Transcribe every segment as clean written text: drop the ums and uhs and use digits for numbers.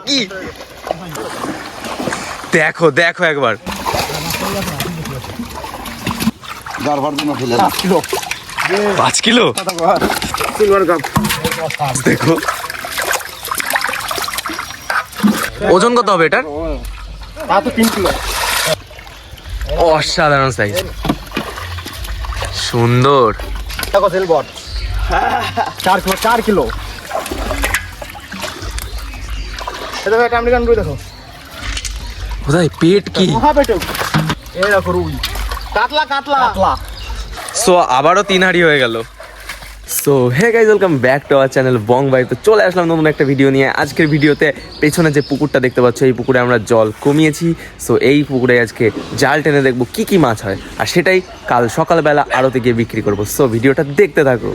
কি দেখো দেখো একবার। 5 কিলো দেখো। ওজন কত হবে এটার? 3 কিলো। অসাধারণ সাইজ, সুন্দর। দেখো সিলভার 4 কিলো। এটা একটা আমেরিকান রুই দেখো। কোথায় পেট কি? মহাপেটক। এই দেখো রুই। কাতলা। সো আবারও 3 হাঁড়ি হয়ে গেল। So hey guys, welcome back to our channel Bong Bhai. তো চলে আসলাম নতুন একটা ভিডিও নিয়ে। আজকের ভিডিওতে পেছনে যে পুকুরটা দেখতে পাচ্ছ, এই পুকুরে আমরা জল কমিয়েছি। সো এই পুকুরে আজকে জাল টেনে দেখবো কি কি মাছ হয়, আর সেটাই কাল সকালবেলা আড়তে গিয়ে বিক্রি করবো। সো ভিডিওটা দেখতে থাকো।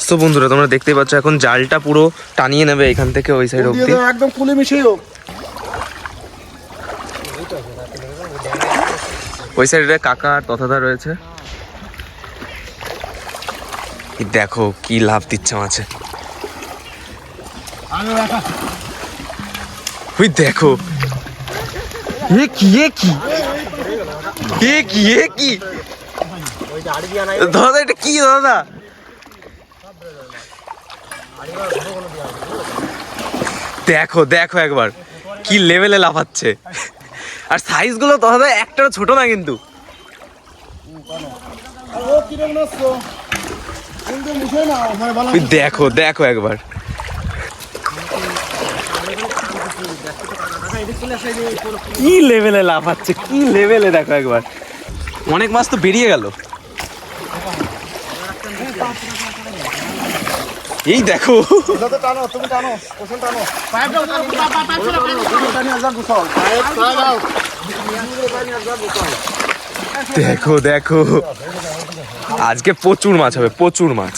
তো বন্ধুরা, তোমরা দেখতেই পাচ্ছ এখন জালটা পুরো টানিয়ে নেবে এখান থেকে ওই সাইড অবধি। একদম কুলি মিশিয়ে হোক। ওই সাইডে কাকা আর তথাদা রয়েছে। দেখো কি লাভ দিচ্ছে মাছে। ওই দেখো দাদা, এটা কি দাদা? দেখো দেখো একবার কি লেভেলে লাফাচ্ছে। আর সাইজ গুলো দাদা একটাও ছোট না কিন্তু। দেখো দেখো একবার কি লেভেলে লাফাচ্ছে, কি লেভেলে। দেখো একবার, অনেক মাছ তো বেরিয়ে গেল। এই দেখো দেখো দেখো, আজকে প্রচুর মাছ হবে, প্রচুর মাছ।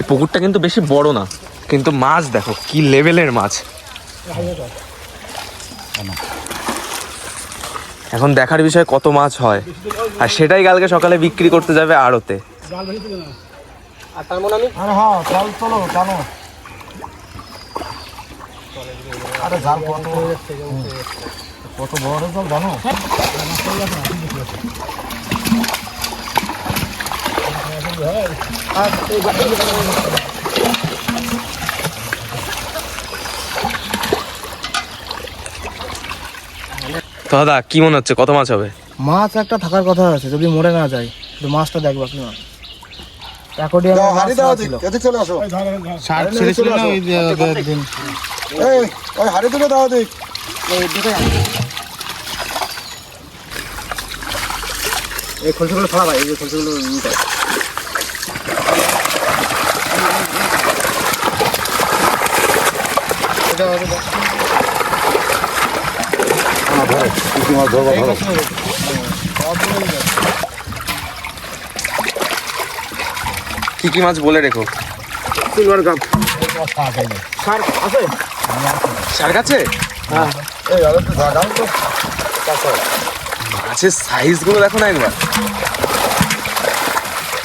পুকুরটা কিন্তু বেশি বড় না, কিন্তু মাছ দেখো কি লেভেলের মাছ। এখন দেখার বিষয় কত মাছ হয়, আর সেটাই কালকে সকালে বিক্রি করতে যাবে আড়তে। কত বড় জল জানো? দাদা কি মনে হচ্ছে কত মাছ হবে? মাছ একটা থাকার কথা আছে, যদি মরে না যায়। মাছটা দেখবো আপনি। এই খলসগুলো ছড়া ভাই, এই যে খলসগুলো কি কি মাছ বলে রেখো। সিলভার কাপ, শার্ক আছে। শার্ক আছে? হ্যাঁ, মাছের সাইজ গুলো দেখো না একবার।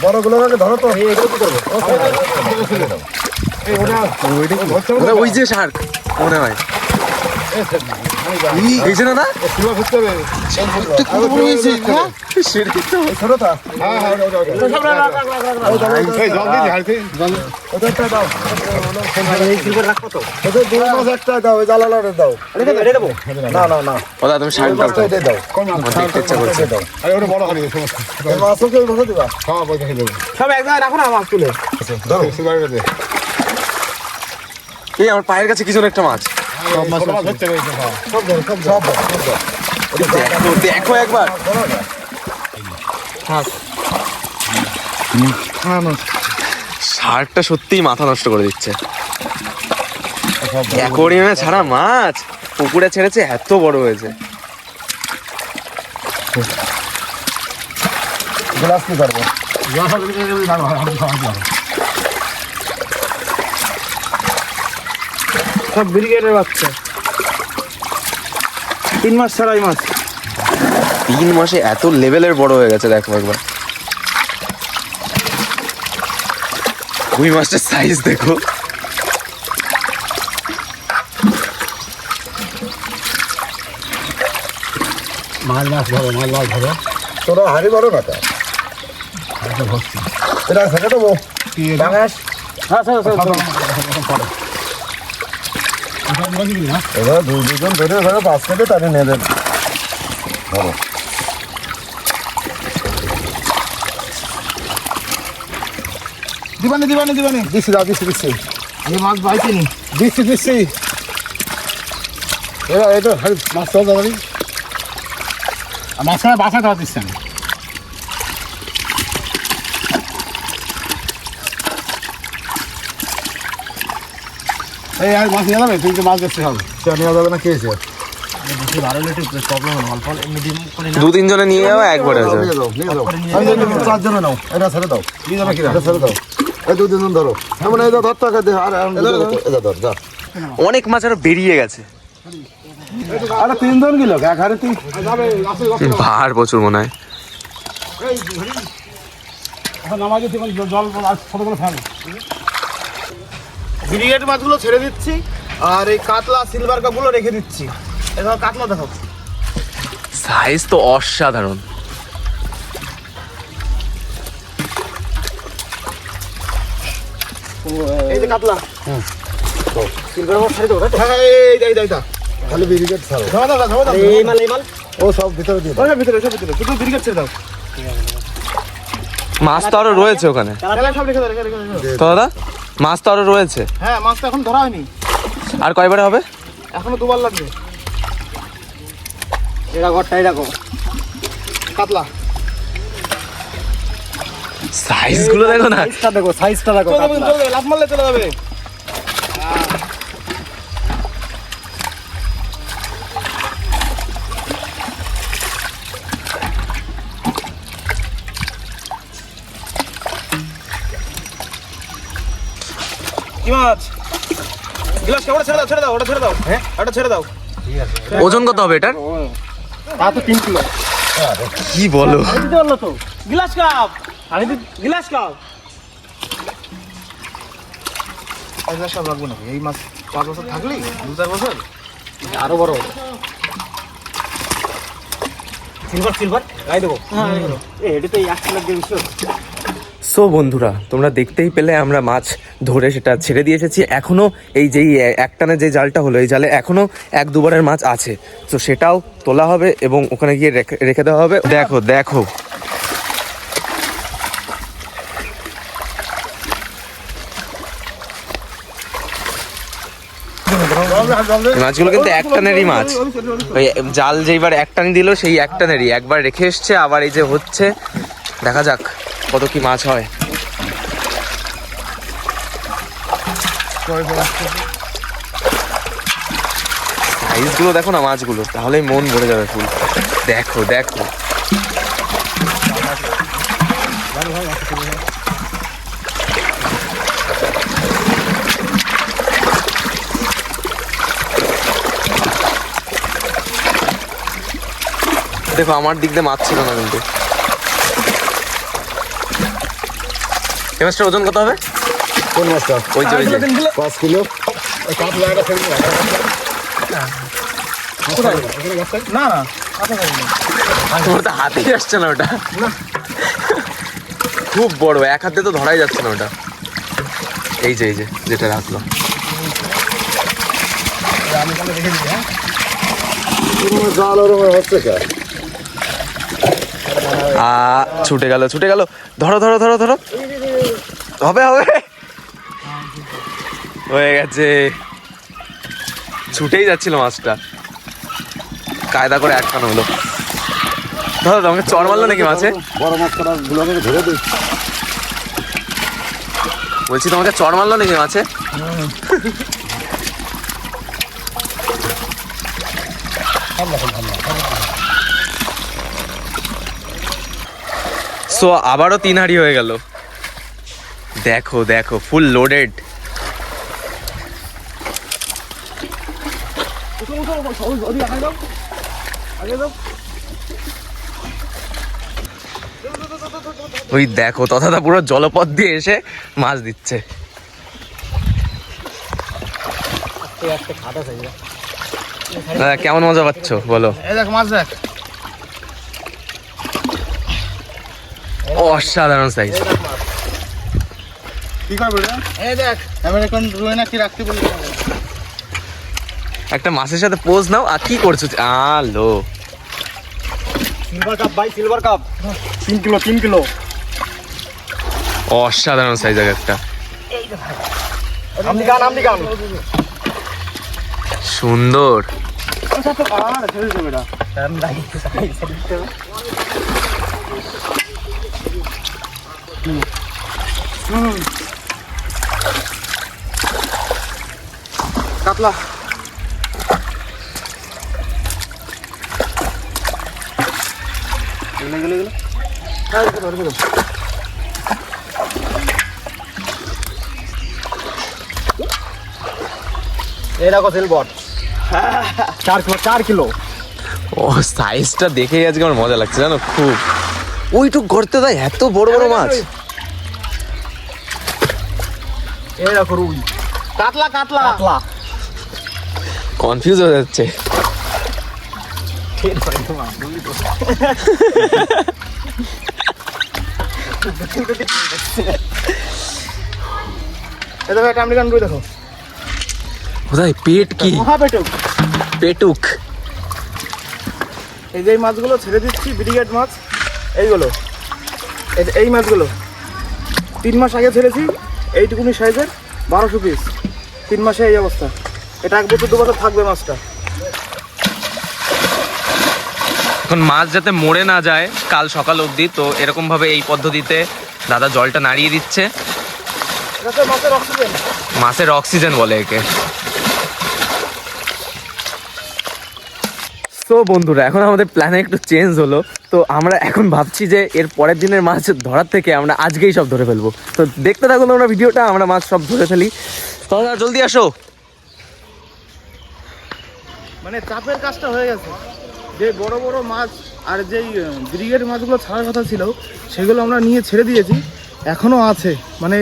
বড় গুলো ধরো তো। ওই যে শার্ক মনে হয়, এই যে না তুমি শার্ক দাও, দেখতে ইচ্ছা করছে। সব একদম রাখো না মাছ তুলে। এই আমার পায়ের কাছে কিছু একটা মাছ। দেখো একবার, শার্কটা সত্যিই মাথা নষ্ট করে দিচ্ছে। অ্যাকোয়ারিয়ামে ছাড়া মাছ পুকুরে ছেড়েছে, এত বড় হয়েছে। গ্লাস কি করবো? সব ব্রিগেডের বাচ্চা, 3 মাস ছাড়াই মাছ। 3 মাসে এত লেভেলের বড় হয়ে গেছে, দেখো একবার রুই মাছটার সাইজ দেখো। মাছ ধরো, মাছ ধরো। তোরা হাড়ি বড় না তা? এটা ছেড়ে দেবো। এবার 2-2 জন ধরে ধরো 5 কেটে তাকে নিয়ে দেন। ধরো দিবানি দিচ্ছি দাও, দিচ্ছি এই মাছ বাইতেনি। দিচ্ছি এবার এই তো মাছ তো দাঁড়ি মাঝখানে বাসা দেওয়া দিচ্ছেন। এই আর মাছ নিয়ে যাবে, তুই তো মাছ দেখতে হবে। সে নেওয়া যাবে না, খেয়েছে 2-3 জনে নিয়ে যাওয়া একবারে হয়ে যাবে। নিয়ে যাও 4 জনে নাও। এটা ছেড়ে দাও, নিয়ে যাবে কি এটা ছেড়ে দাও। এই 2-3 জন ধরো, এমন এই ধর টাকা দে। আর এটা ধর যা। অনেক মাছ আরো বেরিয়ে গেছে, আরে 3 জন গেল এক হারে। তুই যাবে ভার প্রচুর মনে হয়। নামাজে জল ছোট করে ফেল। ব্রিগেড মাছগুলো ছেড়ে দিচ্ছি, আর এই কাতলা সিলভার কাপগুলো রেখে দিচ্ছি। এবার কাতলা দেখো, সাইজ তো অসাধারণ। এই যে কাতলা। সিলভার মাছ ছেড়ে দেবো। হ্যাঁ এই খালি ব্রিগেড ছাড়ো। এই মাল ও সব ভিতরে দিয়ে দাও। ওই ভিতরে শুধু ব্রিগেড ছেড়ে দাও। মাছ তো আরো রয়েছে ওখানে তাহলে সব রেখে দাও। তো দাদা, মাছ তো আরো রয়েছে। হ্যাঁ, মাছ তো এখন ধরা হয়নি, আর কয়বারে হবে? এখনো 2 বার লাগবে। এটা ঘরটা এরকম কাতলা। সাইজ গুলো দেখো না, সাইজটা দেখো। চলে যাবে, লাফ মারলে চলে যাবে। কি মাছ? গ্লাস ওটা ছেড়ে দাও, ওটা ছেড়ে দাও। হ্যাঁ, ওটা ছেড়ে দাও। ওজন কত হবে এটার? তা তো 3 কিলো। কি বলো? দিতে পারলো তো। Glass cup, glass cup. এই গ্লাস কাপ রাখবো না, এই মাছ 5 বছর থাকলেই 2-4 বছর আরো বড় হবে। সিলভার গাই দেবো। এটা তো 1 কিলো দিয়ে দিছো। সো বন্ধুরা, তোমরা দেখতেই পেলে আমরা মাছ ধরে সেটা ছেড়ে দিয়ে এসেছি। এখনও এই যেই একটানে যে জালটা হলো, এই জালে এখনও 1-2 বারের মাছ আছে। তো সেটাও তোলা হবে এবং ওখানে গিয়ে রেখে দেওয়া হবে। দেখো দেখো, এই মাছগুলো কিন্তু একটানেরই মাছ। ওই জাল যেইবার একটানি দিল, সেই একটানেরই একবার রেখে এসছে, আবার এই যে হচ্ছে। দেখা যাক কত কি মাছ হয়। সাইজগুলো দেখো না মাছগুলো, তাহলেই মন ভরে যাবে ফুল। দেখো দেখো, দেখো আমার দিক দিয়ে মাছ ছিল না কিন্তু। এই মাছটার ওজন কত হবে? কোন মাছটা? ওই যে 5 কিলো। এই কাতলা এটা ছেড়ে দাও। না না, তোমার তো হাতেই আসছে না ওটা, খুব বড়, এক হাতে তো ধরাই যাচ্ছে না ওটা। এই যে যেটা রাখলো, জাল ওরকম হচ্ছে কে? ছুটে গেল। ধরো হবে হয়ে গেছে। ছুটেই যাচ্ছিল মাছটা, কায়দা করে আটকানো হলো। ধরো, তোমাকে চড় মারলো নাকি মাছে? বড় মাছ করা গুলোকে ধরে দিই। বলছি তোমাকে চড় মারলো নাকি মাছে? সো আবারও 3 হাঁড়ি হয়ে গেল। দেখো দেখো ফুল লোডেড। ওই দেখো তথাদা পুরো জলপথ দিয়ে এসে মাছ দিচ্ছে। দাদা কেমন মজা পাচ্ছ বলো? এই দেখ মাছ দেখ, অসাধারণ সাইজ। কি করবি রে? এই দেখ আমেরিকান রুই না কি রাখতে বলি। একটা মাছের সাথে পোজ নাও। আর কি করছো? আলো সিলভার কাপ ভাই, সিলভার কাপ 3 কিলো 3 কিলো। অসাধারণ সাইজ একটা। আমনি গান সুন্দর। আর ছেড়ে দেবে না। কাতলা গেলে এই দেখো সিলভার 4 কিলো। ও সাইজটা দেখেই আজকে আমার মজা লাগছে জানো খুব। ওইটুক গর্তে দেয় এত বড় বড় মাছ। এই দেখো রুই, কাতলা কনফিউজ হয়ে যাচ্ছে। এই দেখো এটা আমেরিকান রুই দেখো। কোথায় পেট কি? মহাপেটুক। পেটুক। এই যে মাছগুলো ছেড়ে দিচ্ছি ব্রিগেড মাছ, এইগুলো এই মাছগুলো 3 মাস আগে ছেড়েছি, এইটুকুনি সাইজের 1200 পিস। 3 মাসে এই অবস্থা। এটা 1 বছর 2 বছর থাকবে মাছটা। এখন মাছ যাতে মরে না যায় কাল সকাল অবধি, তো এরকম ভাবে এই পদ্ধতিতে দাদা জলটা নাড়িয়ে দিচ্ছে। এটা মাছের অক্সিজেন। মাছের অক্সিজেন বলে একে। তো বন্ধুরা এখন আমাদের প্ল্যানে একটু চেঞ্জ হলো। তো আমরা এখন ভাবছি যে এর পরের দিনের মাছ ধরার থেকে আমরা আজকেই সব ধরে ফেলবো। তো দেখতে থাকুন তোমরা ভিডিওটা, আমরা মাছ সব ধরে ফেলি। তো জলদি আসো। মানে চাপের কাজটা হয়ে গেছে। যে বড় বড় মাছ আর যেই ব্রিগেড মাছগুলো ছাড়ার কথা ছিল সেগুলো আমরা নিয়ে ছেড়ে দিয়েছি, এখনও আছে। মানে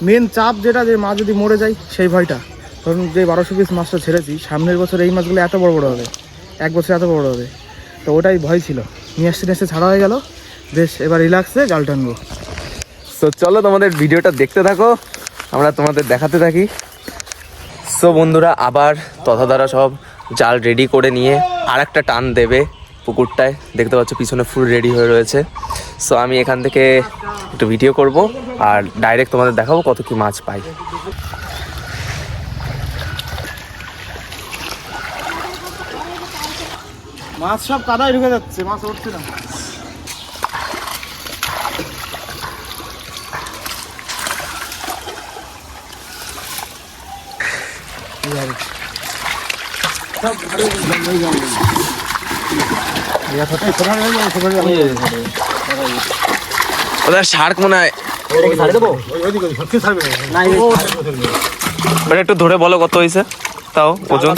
মেন চাপ যেটা, যে মাছ যদি মরে যায় সেই ভয়টা। কারণ যে 1200 পিস মাছটা ছেড়েছি, সামনের বছর এই মাছগুলো এত বড় বড় হবে, 1 বছর এত বড় হবে। তো ওটাই ভয় ছিল। নিয়ে আসতে ছাড়া হয়ে গেল, বেশ এবার রিল্যাক্সে জাল টানবো। তো চলো তোমাদের ভিডিওটা দেখতে থাকো, আমরা তোমাদের দেখাতে থাকি। সো বন্ধুরা আবার তথাদারা সব জাল রেডি করে নিয়ে আর একটা টান দেবে পুকুরটায়। দেখতে পাচ্ছ পিছনে ফুল রেডি হয়ে রয়েছে। সো আমি এখান থেকে একটু ভিডিও করব আর ডাইরেক্ট তোমাদের দেখাবো কত কি মাছ পাই। মাছ সব কাদায় ঢুকে যাচ্ছে, মাছ উঠছে না। ওদের শার্ক মনে হয়। মানে একটু ধরে বলো কত হয়েছে তাও ওজন?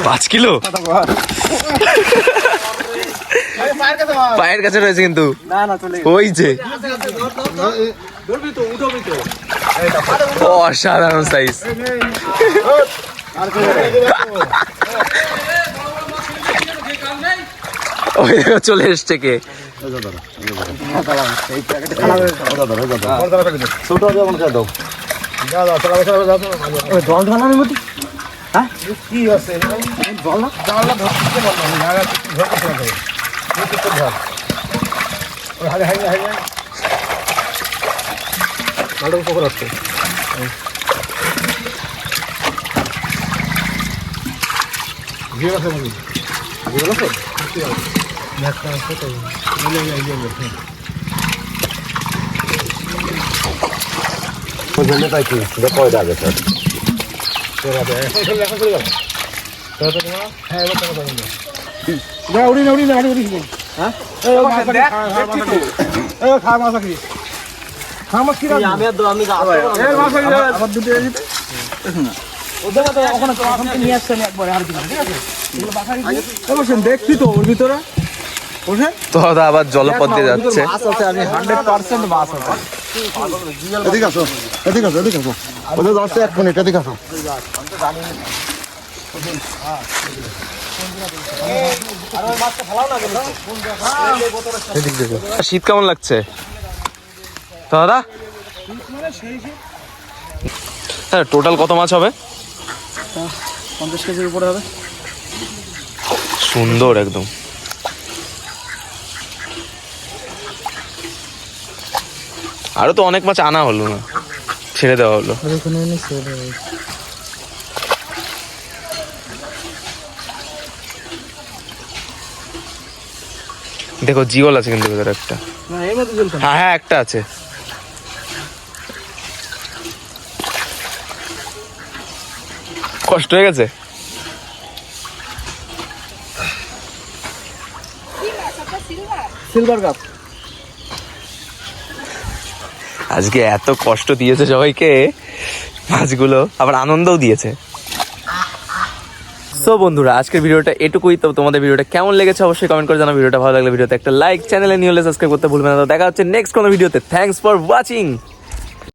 5 কিলো পায়ের কাছে রয়েছে কিন্তু ওই যে অসাধারণ সাইজ। ওই দেখো চলে এসছে কে। জল ঢালার মধ্যে কি আছে? জল না জানলা ধরতে পারবো না, ভালো উপকার আছে। ভিড় আছে নাকি? ভিড় আছে? একটা আছে তো মিলে যাবে। ওজনে তাই কি দেখো এটা আগে স্যার দেখছি তো ওর ভিতরে তো দাদা আবার জলপথ দিয়ে যাচ্ছে। আমি 100% মাছ আছে। এদিকে আসো এদিকে আসো এদিকে আসো ওদের যাচ্ছে 1 মিনিট এদিকে আসো শীত কেমন লাগছে তো দাদা? হ্যাঁ, টোটাল কত মাছ হবে? 50 কেজির উপরে হবে। সুন্দর একদম। আরো তো অনেক মাছ আনা হলো না, ছেড়ে দেওয়া হলো। দেখো জিওল আছে কিন্তু ভেতরে একটা। না এর মধ্যে ঝুলছে না। হ্যাঁ হ্যাঁ, একটা আছে। কষ্ট হয়ে গেছে। Silver cup. আজকে এত কষ্ট দিয়েছে সবাইকে মাছগুলো, আবার আনন্দও দিয়েছে। সো বন্ধুরা, আজকের ভিডিওটা এটুকুই। তো তোমাদের ভিডিওটা কেমন লেগেছে অবশ্যই কমেন্ট করে জানাও। ভিডিওটা ভালো লাগলে ভিডিওতে একটা লাইক, চ্যানেলে নিয়ে হলে সাবস্ক্রাইব করতে ভুলবে না। তো দেখা হচ্ছে নেক্সট কোনো ভিডিওতে। Thanks for watching.